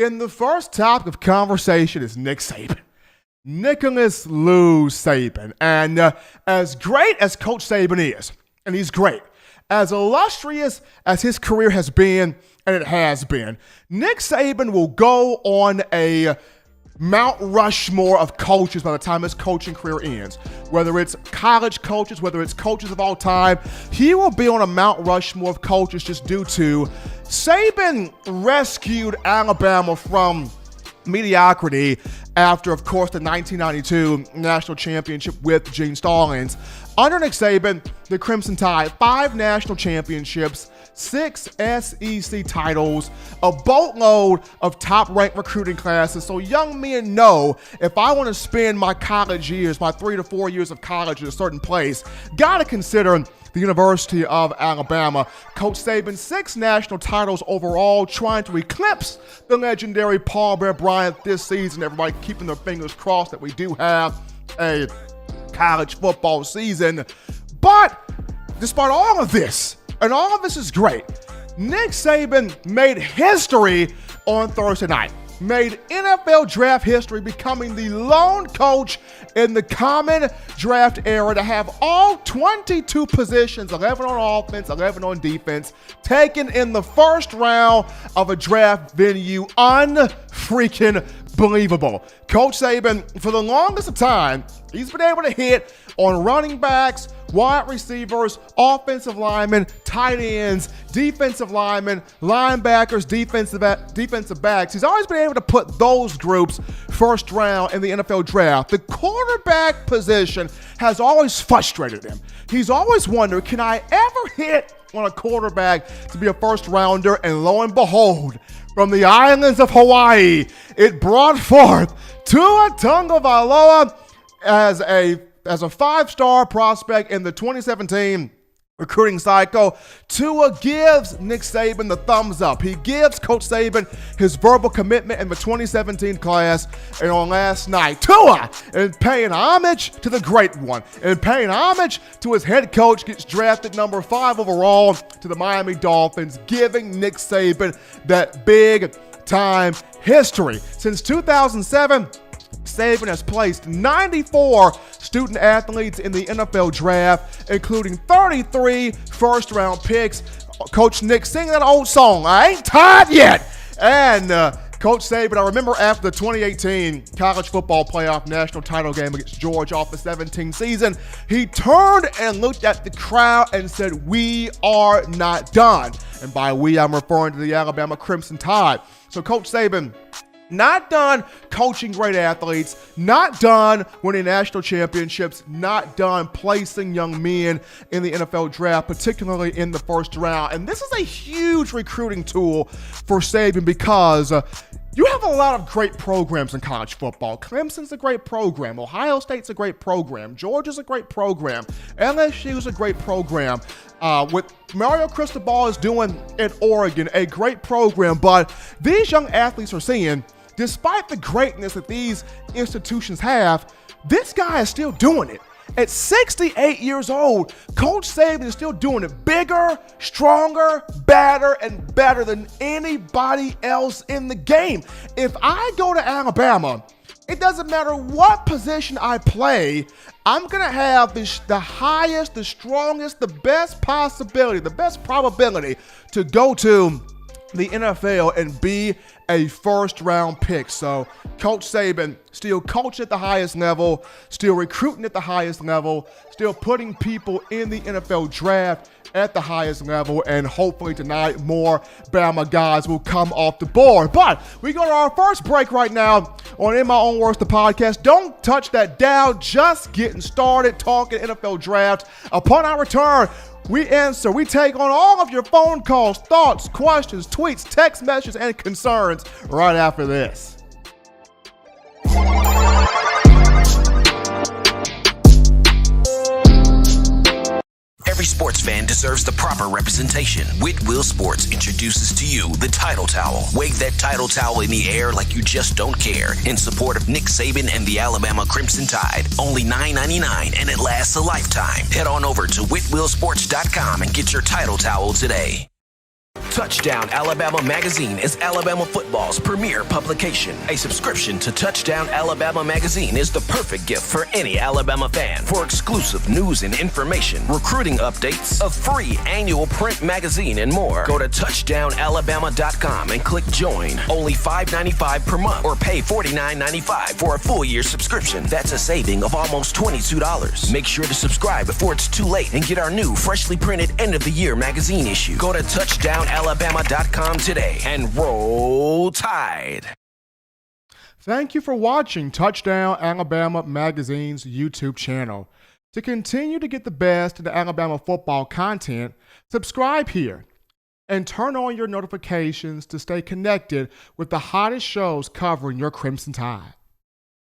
in the first topic of conversation is Nick Saban. Nicholas Lou Saban. And as great as Coach Saban is, and he's great, as illustrious as his career has been, and it has been, Nick Saban will go on a Mount Rushmore of coaches by the time his coaching career ends. Whether it's college coaches, whether it's coaches of all time, he will be on a Mount Rushmore of coaches just due to Saban rescued Alabama from mediocrity after, of course, the 1992 national championship with Gene Stallings. Under Nick Saban, the Crimson Tide, 5 national championships, 6 SEC titles, a boatload of top-ranked recruiting classes. So young men know, if I want to spend my college years, my 3 to 4 years of college in a certain place, got to consider the University of Alabama. Coach Saban, 6 national titles overall, trying to eclipse the legendary Paul Bear Bryant this season. Everybody keeping their fingers crossed that we do have a college football season. But despite all of this, and all of this is great, Nick Saban made history on Thursday night. Made NFL draft history, becoming the lone coach in the common draft era to have all 22 positions, 11 on offense, 11 on defense, taken in the first round of a draft venue. Unfreaking believable. Coach Saban, for the longest of time, he's been able to hit on running backs, wide receivers, offensive linemen, tight ends, defensive linemen, linebackers, defensive backs. He's always been able to put those groups first round in the NFL draft. The quarterback position has always frustrated him. He's always wondered, can I ever hit on a quarterback to be a first rounder? And lo and behold, from the islands of Hawaii, it brought forth Tua Tagovailoa as a 5-star prospect in the 2017 recruiting cycle. Tua gives Nick Saban the thumbs up. He gives Coach Saban his verbal commitment in the 2017 class. And on last night, Tua, in paying homage to the great one, and paying homage to his head coach, gets drafted number 5 overall to the Miami Dolphins, giving Nick Saban that big time history. Since 2007, Saban has placed 94 student athletes in the NFL draft, including 33 first-round picks. Coach Nick, sing that old song, I ain't tired yet. And Coach Saban, I remember after the 2018 college football playoff national title game against Georgia off the 17th season, he turned and looked at the crowd and said, "We are not done." And by we, I'm referring to the Alabama Crimson Tide. So Coach Saban, not done coaching great athletes, not done winning national championships, not done placing young men in the NFL draft, particularly in the first round. And this is a huge recruiting tool for Saban because you have a lot of great programs in college football. Clemson's a great program. Ohio State's a great program. Georgia's a great program. LSU's a great program. What Mario Cristobal is doing at Oregon, a great program. But these young athletes are seeing, despite the greatness that these institutions have, this guy is still doing it. At 68 years old, Coach Saban is still doing it bigger, stronger, badder, and better than anybody else in the game. If I go to Alabama, it doesn't matter what position I play, I'm going to have the highest, the strongest, the best possibility, the best probability to go to the NFL and be a first-round pick. So Coach Saban still coaching at the highest level, still recruiting at the highest level, still putting people in the NFL draft at the highest level, and hopefully tonight more Bama guys will come off the board. But we go to our first break right now on In My Own Words, the podcast. Don't touch that dial, just getting started talking NFL draft. Upon our return, we take on all of your phone calls, thoughts, questions, tweets, text messages, and concerns right after this. Every sports fan deserves the proper representation. Whitwell Sports introduces to you the Title Towel. Wave that Title Towel in the air like you just don't care. In support of Nick Saban and the Alabama Crimson Tide. Only $9.99 and it lasts a lifetime. Head on over to whitwellsports.com and get your Title Towel today. Touchdown Alabama Magazine is Alabama football's premier publication. A subscription to Touchdown Alabama Magazine is the perfect gift for any Alabama fan. For exclusive news and information, recruiting updates, a free annual print magazine, and more, go to touchdownalabama.com and click join. Only $5.95 per month or pay $49.95 for a full year subscription. That's a saving of almost $22. Make sure to subscribe before it's too late and get our new freshly printed end of the year magazine issue. Go to touchdownalabama.com today and roll Tide. Thank you for watching Touchdown Alabama Magazine's YouTube channel. To continue to get the best in the Alabama football content, subscribe here and turn on your notifications to stay connected with the hottest shows covering your Crimson Tide.